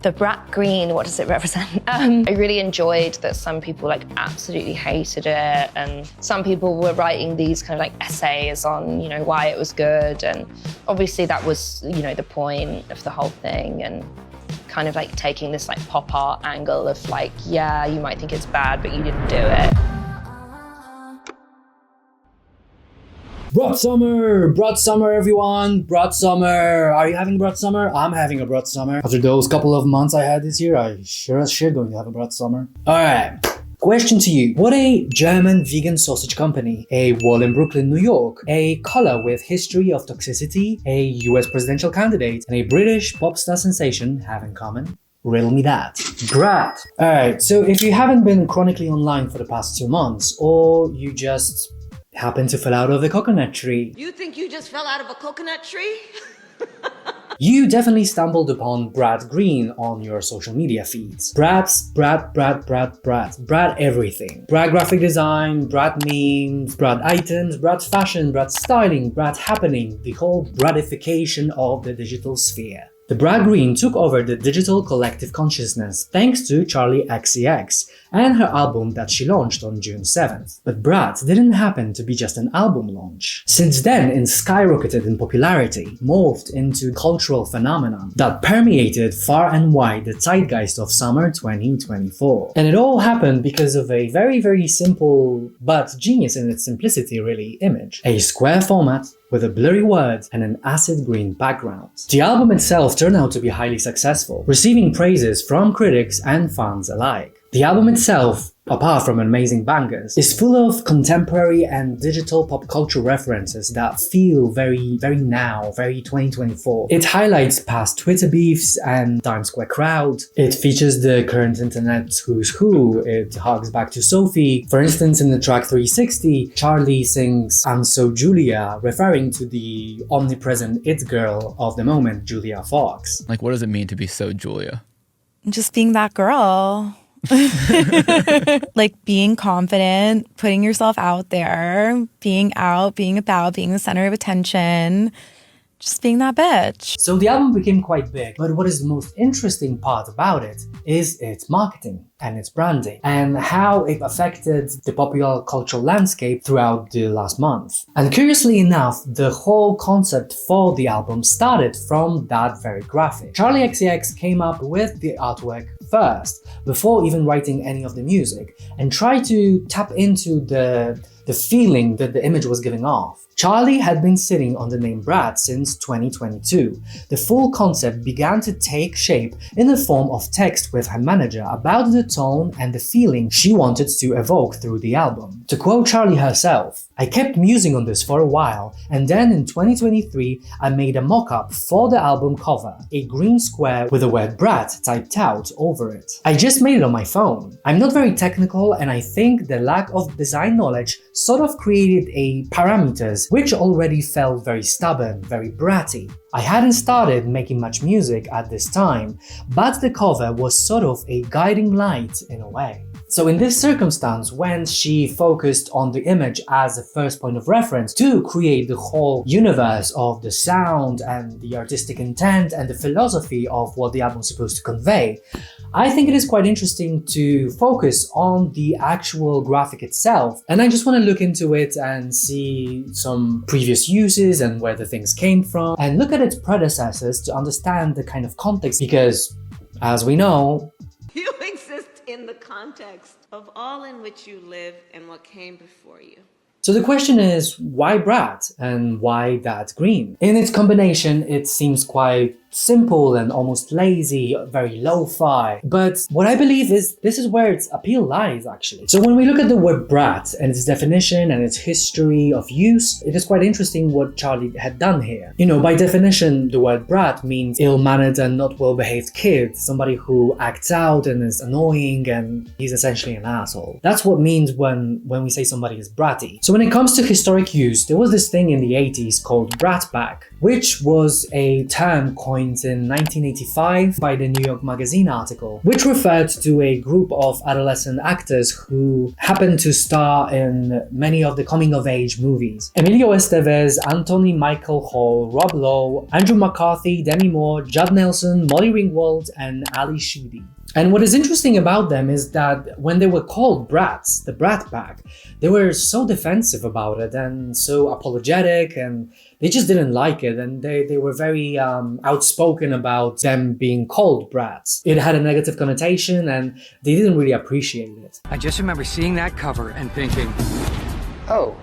The Brat green, what does it represent? I really enjoyed that some people like absolutely hated it, and some people were writing these kind of like essays on, you know, why it was good, and obviously that was, you know, the point of the whole thing, and kind of like taking this like pop art angle of like, yeah, you might think it's bad, but you didn't do it. Brat Summer, everyone! Brat Summer! Are you having Brat Summer? I'm having a Brat Summer. After those couple of months I had this year, I sure as shit going to have a Brat Summer. Alright, question to you. Would a German vegan sausage company, a wall in Brooklyn, New York, a color with history of toxicity, a US presidential candidate, and a British pop star sensation have in common? Riddle me that. Brat! Alright, so if you haven't been chronically online for the past 2 months, or you just happen to fall out of a coconut tree. You think you just fell out of a coconut tree? You definitely stumbled upon Brat Green on your social media feeds. Brat everything. Brat graphic design, Brat memes, Brat items, Brat fashion, Brat styling, Brat happening, the whole Bratification of the digital sphere. The Brat Green took over the digital collective consciousness thanks to Charli XCX and her album that she launched on June 7th. But Brat didn't happen to be just an album launch. Since then, it skyrocketed in popularity, morphed into cultural phenomenon that permeated far and wide the zeitgeist of summer 2024. And it all happened because of a very simple, but genius in its simplicity really, image. A square format with a blurry word and an acid green background. The album itself turned out to be highly successful, receiving praises from critics and fans alike. The album itself, apart from amazing bangers, is full of contemporary and digital pop culture references that feel very now, very 2024. It highlights past Twitter beefs and Times Square crowd. It features the current internet's who's who. It harks back to Sophie. For instance, in the track 360, Charli sings "I'm So Julia," referring to the omnipresent it girl of the moment, Julia Fox. Like, what does it mean to be so Julia? Just being that girl. Like being confident, putting yourself out there, being out, being about, being the center of attention, just being that bitch. So the album became quite big, but what is the most interesting part about it is its marketing and its branding and how it affected the popular cultural landscape throughout the last month. And curiously enough, the whole concept for the album started from that very graphic. Charli XCX came up with the artwork first, before even writing any of the music, and tried to tap into the feeling that the image was giving off. Charli had been sitting on the name Brat since 2022. The full concept began to take shape in the form of text with her manager about the tone and the feeling she wanted to evoke through the album. To quote Charli herself, "I kept musing on this for a while, and then in 2023 I made a mock-up for the album cover, a green square with the word Brat typed out over it. I just made it on my phone. I'm not very technical, and I think the lack of design knowledge sort of created a parameters which already felt very stubborn, very bratty. I hadn't started making much music at this time, but the cover was sort of a guiding light in a way." So in this circumstance, when she focused on the image as the first point of reference to create the whole universe of the sound and the artistic intent and the philosophy of what the album is supposed to convey, I think it is quite interesting to focus on the actual graphic itself. And I just want to look into it and see some previous uses and where the things came from, and look at its predecessors to understand the kind of context, because as we know, You exist in the context of all in which you live and what came before you. So the question is, why Brat and why that green? In its combination, it seems quite simple and almost lazy, very lo-fi. But what I believe is this is where its appeal lies, actually. So when we look at the word brat and its definition and its history of use, it is quite interesting what Charli had done here. You know, by definition, the word brat means ill-mannered and not well-behaved kid, somebody who acts out and is annoying and he's essentially an asshole. That's what means when we say somebody is bratty. So when it comes to historic use, there was this thing in the 80s called brat bag, which was a term coined point in 1985 by the New York Magazine article, which referred to a group of adolescent actors who happened to star in many of the coming-of-age movies. Emilio Estevez, Anthony Michael Hall, Rob Lowe, Andrew McCarthy, Demi Moore, Judd Nelson, Molly Ringwald, and Ali Sheedy. And what is interesting about them is that when they were called brats, the Brat Pack, they were so defensive about it and so apologetic, and they just didn't like it, and they were very outspoken about them being called brats. It had a negative connotation and they didn't really appreciate it. I just remember seeing that cover and thinking, Oh,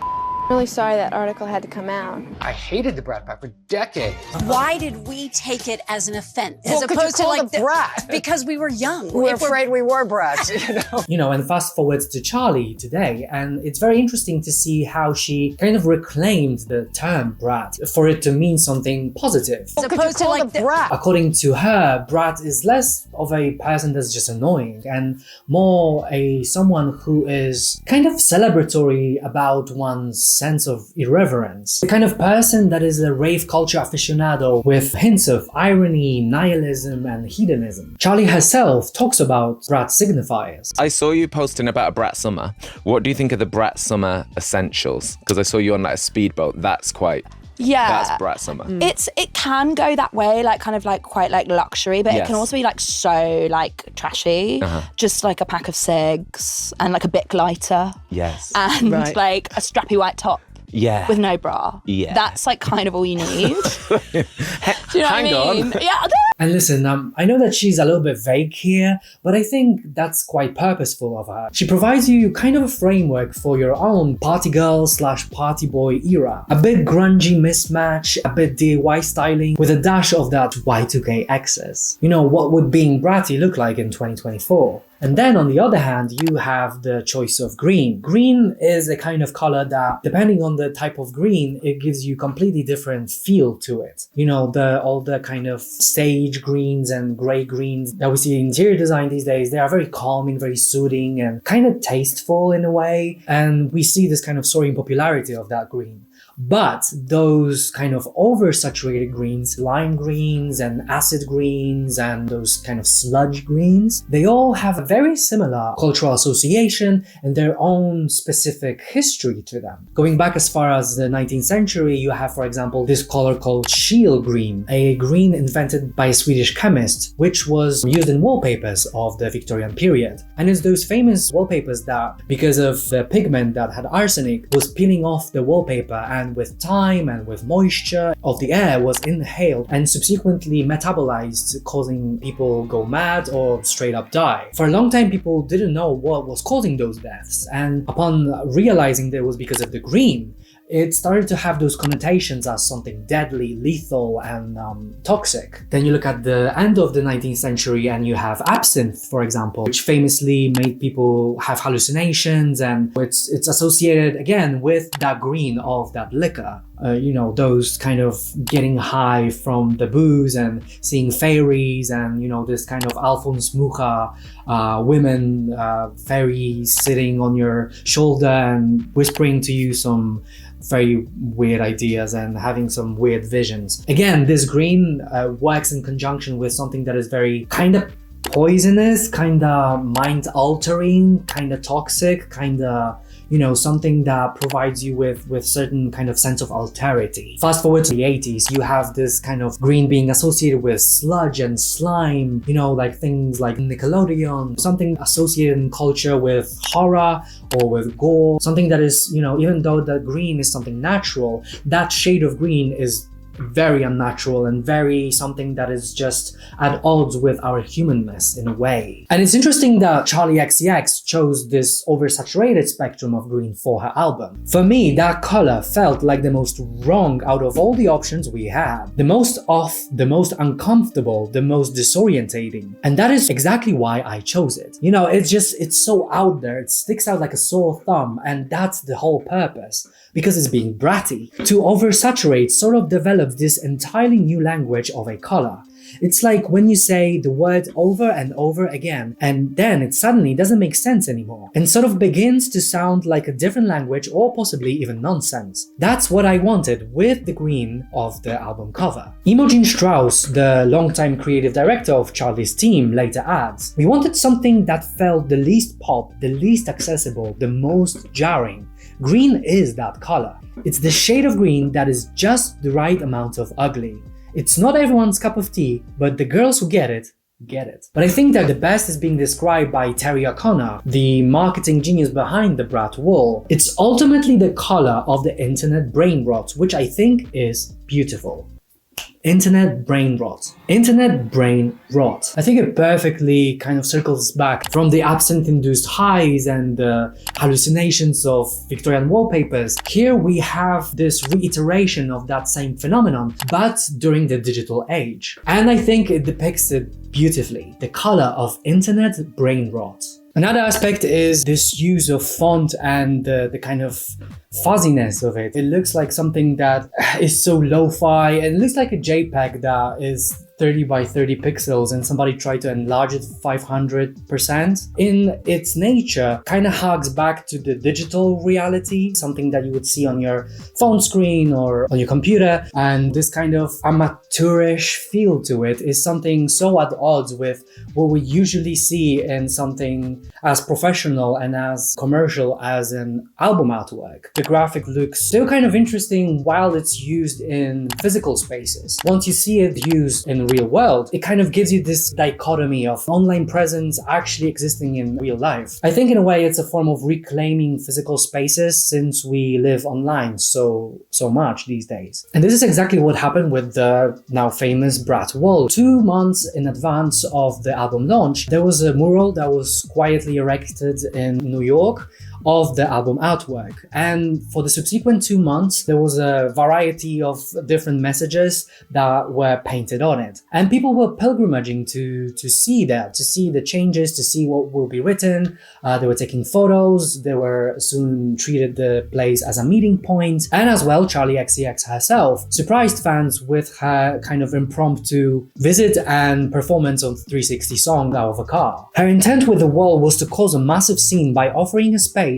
I'm really sorry that article had to come out. I hated the Brat Pack for decades. Why did we take it as an offense? Well, As opposed to like a brat. because we were young. We were afraid we were brats, you know. You know, and fast forward to Charli today, and it's very interesting to see how she kind of reclaimed the term brat for it to mean something positive. As opposed to like the brat. According to her, brat is less of a person that's just annoying and more someone who is kind of celebratory about one's sense of irreverence. The kind of person that is a rave culture aficionado with hints of irony, nihilism, and hedonism. Charli herself talks about brat signifiers. I saw you posting about a Brat Summer. What do you think of the Brat Summer essentials? Because I saw you on like a speedboat. That's Brat Summer. It can go that way, like kind of like quite like luxury, but Yes. it can also be like so like trashy. Just like a pack of cigs and like a Bic lighter Yes. and like a strappy white top. Yeah. With no bra. Yeah. That's like kind of all you need. Do you know Hang what I mean? on. Yeah. And listen, I know that she's a little bit vague here, but I think that's quite purposeful of her. She provides you kind of a framework for your own party girl / party boy era. A bit grungy mismatch, a bit DIY styling, with a dash of that Y2K excess. You know, what would being bratty look like in 2024? And then on the other hand, you have the choice of green. Green is a kind of color that, depending on the type of green, it gives you completely different feel to it. You know, all the kind of sage greens and gray greens that we see in interior design these days, they are very calming, very soothing, and kind of tasteful in a way. And we see this kind of soaring popularity of that green. But those kind of oversaturated greens, lime greens and acid greens and those kind of sludge greens, they all have a very similar cultural association and their own specific history to them. Going back as far as the 19th century, you have, for example, this color called Scheele green, a green invented by a Swedish chemist, which was used in wallpapers of the Victorian period. And it's those famous wallpapers that, because of the pigment that had arsenic, was peeling off the wallpaper, and with time and with moisture of the air was inhaled and subsequently metabolized, causing people go mad or straight up die. For a long time, people didn't know what was causing those deaths, and upon realizing that it was because of the green, it started to have those connotations as something deadly, lethal, and toxic. Then you look at the end of the 19th century and you have absinthe, for example, which famously made people have hallucinations, and it's associated again with that green of that liquor. You know, those kind of getting high from the booze and seeing fairies, and, you know, this kind of Alphonse Mucha women, fairies sitting on your shoulder and whispering to you some very weird ideas and having some weird visions. Again, this green works in conjunction with something that is very kind of poisonous, kind of mind-altering, kind of toxic, kind of, you know, something that provides you with certain kind of sense of alterity. Fast forward to the 80s, you have this kind of green being associated with sludge and slime, you know, like things like Nickelodeon, something associated in culture with horror or with gore, something that is, you know, even though the green is something natural, that shade of green is very unnatural and very something that is just at odds with our humanness in a way. And it's interesting that Charli XCX chose this oversaturated spectrum of green for her album. For me, that color felt like the most wrong out of all the options we had. The most off, the most uncomfortable, the most disorientating. And that is exactly why I chose it. You know, it's so out there, it sticks out like a sore thumb, and that's the whole purpose. Because it's being bratty. To oversaturate sort of develops this entirely new language of a color. It's like when you say the word over and over again, and then it suddenly doesn't make sense anymore, and sort of begins to sound like a different language or possibly even nonsense. That's what I wanted with the green of the album cover. Imogen Strauss, the longtime creative director of Charli's team, later adds, "We wanted something that felt the least pop, the least accessible, the most jarring. Green is that color. It's the shade of green that is just the right amount of ugly. It's not everyone's cup of tea, but the girls who get it, get it." But I think that the best is being described by Terry O'Connor, the marketing genius behind the Brat wall. It's ultimately the color of the internet brain rot, which I think is beautiful. Internet brain rot. Internet brain rot. I think it perfectly kind of circles back from the absinthe-induced highs and the hallucinations of Victorian wallpapers. Here we have this reiteration of that same phenomenon, but during the digital age. And I think it depicts it beautifully. The color of internet brain rot. Another aspect is this use of font and the kind of fuzziness of it. It looks like something that is so lo-fi, and it looks like a JPEG that is 30 by 30 pixels and somebody tried to enlarge it 500%. In its nature, kind of harks back to the digital reality, something that you would see on your phone screen or on your computer, and this kind of amateurish feel to it is something so at odds with what we usually see in something as professional and as commercial as an album artwork. The graphic looks still kind of interesting while it's used in physical spaces. Once you see it used in real world, it kind of gives you this dichotomy of online presence actually existing in real life. I think in a way it's a form of reclaiming physical spaces since we live online so much these days. And this is exactly what happened with the now famous Brat wall. 2 months in advance of the album launch, there was a mural that was quietly erected in New York of the album artwork. And for the subsequent 2 months, there was a variety of different messages that were painted on it. And people were pilgrimaging to see that, to see the changes, to see what will be written. They were taking photos. They were soon treated the place as a meeting point. And as well, Charli XCX herself surprised fans with her kind of impromptu visit and performance of 360 song out of a car. Her intent with the wall was to cause a massive scene by offering a space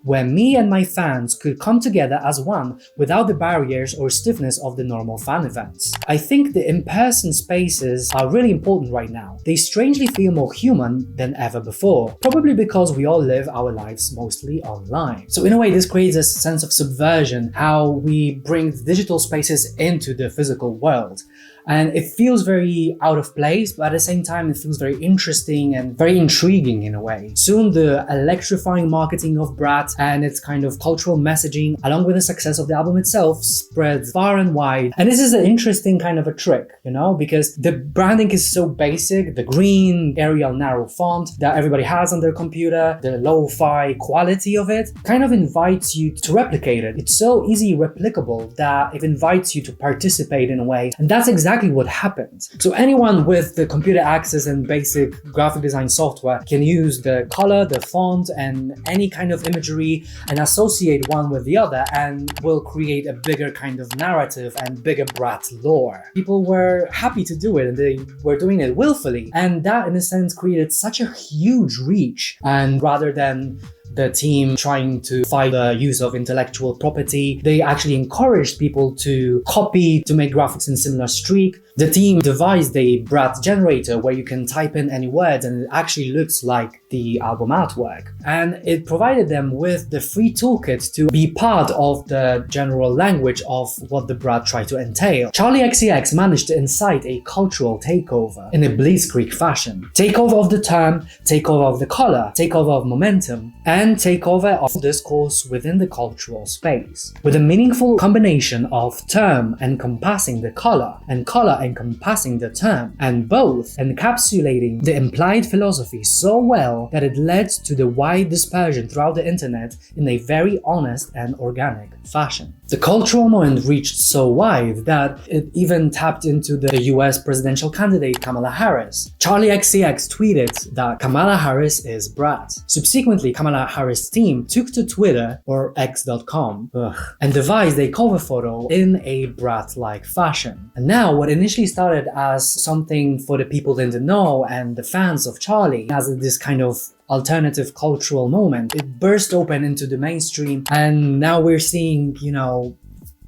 where me and my fans could come together as one without the barriers or stiffness of the normal fan events. I think the in-person spaces are really important right now. They strangely feel more human than ever before, probably because we all live our lives mostly online. So in a way, this creates a sense of subversion, how we bring the digital spaces into the physical world. And it feels very out of place, but at the same time, it feels very interesting and very intriguing in a way. Soon, the electrifying marketing of Brat and its kind of cultural messaging, along with the success of the album itself, spread far and wide. And this is an interesting kind of a trick, you know, because the branding is so basic, the green Arial narrow font that everybody has on their computer, the lo-fi quality of it, kind of invites you to replicate it. It's so easy replicable that it invites you to participate in a way. And that's exactly what happened. So anyone with the computer access and basic graphic design software can use the color, the font, and any kind of imagery and associate one with the other, and will create a bigger kind of narrative and bigger Brat lore. People were happy to do it, and they were doing it willfully, and that in a sense created such a huge reach. And rather than the team trying to fight the use of intellectual property, they actually encouraged people to copy, to make graphics in similar streak. The team devised a Brat generator where you can type in any words and it actually looks like the album artwork. And it provided them with the free toolkit to be part of the general language of what the Brat tried to entail. Charli XCX managed to incite a cultural takeover in a blitzkrieg fashion. Takeover of the term, takeover of the color, takeover of momentum, and takeover of discourse within the cultural space. With a meaningful combination of term encompassing the color and color encompassing the term, and both encapsulating the implied philosophy so well that it led to the wide dispersion throughout the internet in a very honest and organic fashion. The cultural moment reached so wide that it even tapped into the US presidential candidate Kamala Harris. Charli XCX tweeted that Kamala Harris is Brat. Subsequently, Kamala Harris' team took to Twitter, or x.com, and devised a cover photo in a Brat-like fashion. And now, what initially started as something for the people in the know and the fans of Charli, as this kind of alternative cultural moment, it burst open into the mainstream, and now we're seeing, you know,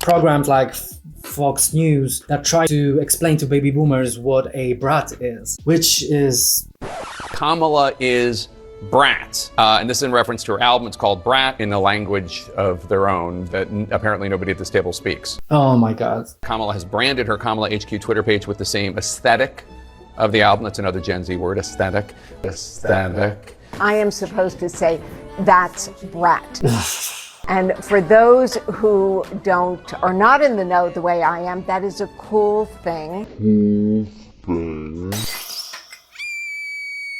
programs like Fox News that try to explain to baby boomers what a brat is, which is... Kamala is Brat, and this is in reference to her album. It's called Brat, in a language of their own that apparently nobody at this table speaks. Oh my god. Kamala has branded her Kamala HQ Twitter page with the same aesthetic of the album. That's another Gen Z word, aesthetic. Aesthetic. I am supposed to say, that's Brat. And for those who are not in the know the way I am, that is a cool thing.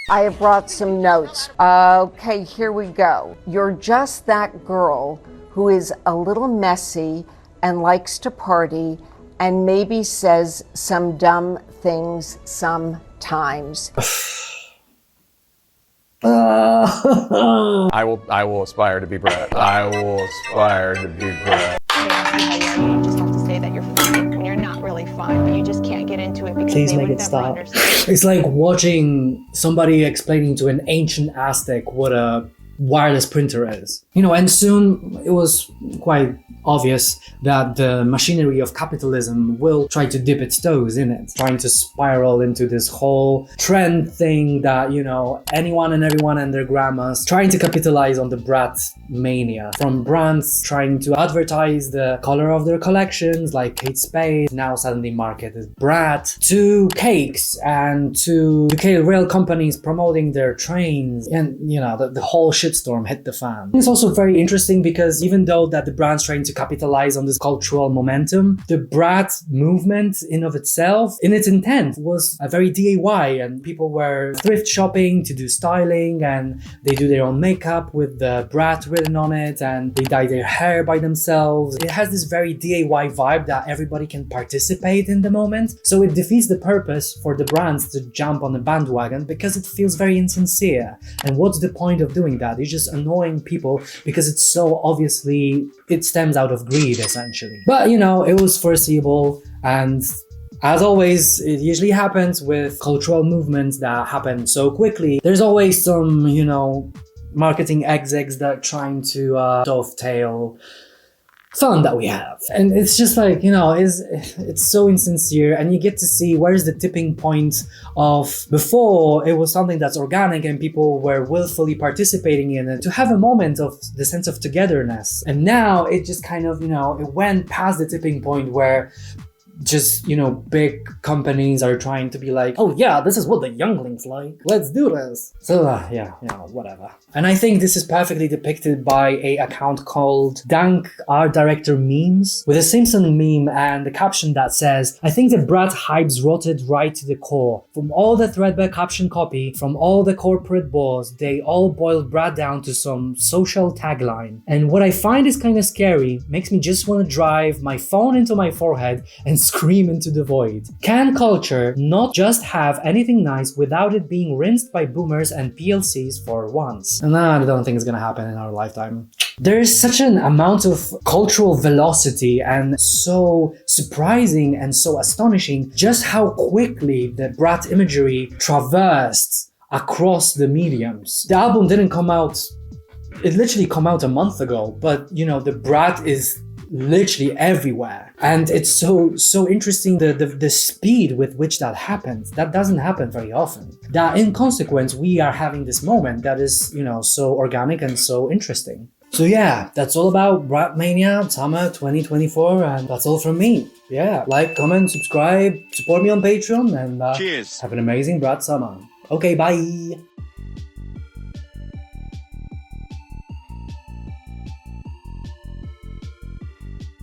I have brought some notes. Okay, here we go. You're just that girl who is a little messy and likes to party and maybe says some dumb things sometimes. I will aspire to be Brat. I will aspire to be Brat. You just have to say that you're fun when you're not really fun, but you just can't get into it because Please they make would it never stop. understand. It's like watching somebody explaining to an ancient Aztec what a wireless printer is. You know, and soon it was quite obvious that the machinery of capitalism will try to dip its toes in it, trying to spiral into this whole trend thing that, you know, anyone and everyone and their grandmas trying to capitalize on the Brat mania. From brands trying to advertise the color of their collections, like Kate Spade, now suddenly marketed Brat, to cakes and to UK rail companies promoting their trains, and, you know, the whole shitstorm hit the fan. It's also very interesting because even though that the brand's trying to capitalize on this cultural momentum, the Brat movement in of itself, in its intent, was a very DIY, and people were thrift shopping to do styling, and they do their own makeup with the Brat written on it, and they dye their hair by themselves. It has this very DIY vibe that everybody can participate in the moment, so it defeats the purpose for the brands to jump on the bandwagon because it feels very insincere. And what's the point of doing that? You're just annoying people because it's so obviously, it stems out of greed essentially. But you know, it was foreseeable, and as always, it usually happens with cultural movements that happen so quickly. There's always some, you know, marketing execs that are trying to dovetail fun that we have. And it's just like, you know, it's so insincere, and you get to see where's the tipping point of before it was something that's organic and people were willfully participating in it to have a moment of the sense of togetherness. And now it just kind of, you know, it went past the tipping point where just, you know, big companies are trying to be like, oh yeah, this is what the younglings like, let's do this. So yeah, you know, whatever. And I think this is perfectly depicted by a account called Dank Art Director Memes, with a Simpson meme and the caption that says, I think the Brat hype's rotted right to the core. From all the threadbare caption copy, from all the corporate bores, they all boiled Brat down to some social tagline. And what I find is kind of scary, makes me just want to drive my phone into my forehead and scream into the void. Can culture not just have anything nice without it being rinsed by boomers and PLCs for once? And I don't think it's gonna happen in our lifetime. There is such an amount of cultural velocity, and so surprising and so astonishing just how quickly the Brat imagery traversed across the mediums. The album didn't come out, it literally came out a month ago, but you know, the Brat is literally everywhere, and it's so interesting the speed with which that happens. That doesn't happen very often, that in consequence we are having this moment that is, you know, so organic and so interesting. So yeah, that's all about Brat Mania Summer 2024, and that's all from me. Yeah, like, comment, subscribe, support me on Patreon, and cheers. Have an amazing Brat Summer. Okay, bye.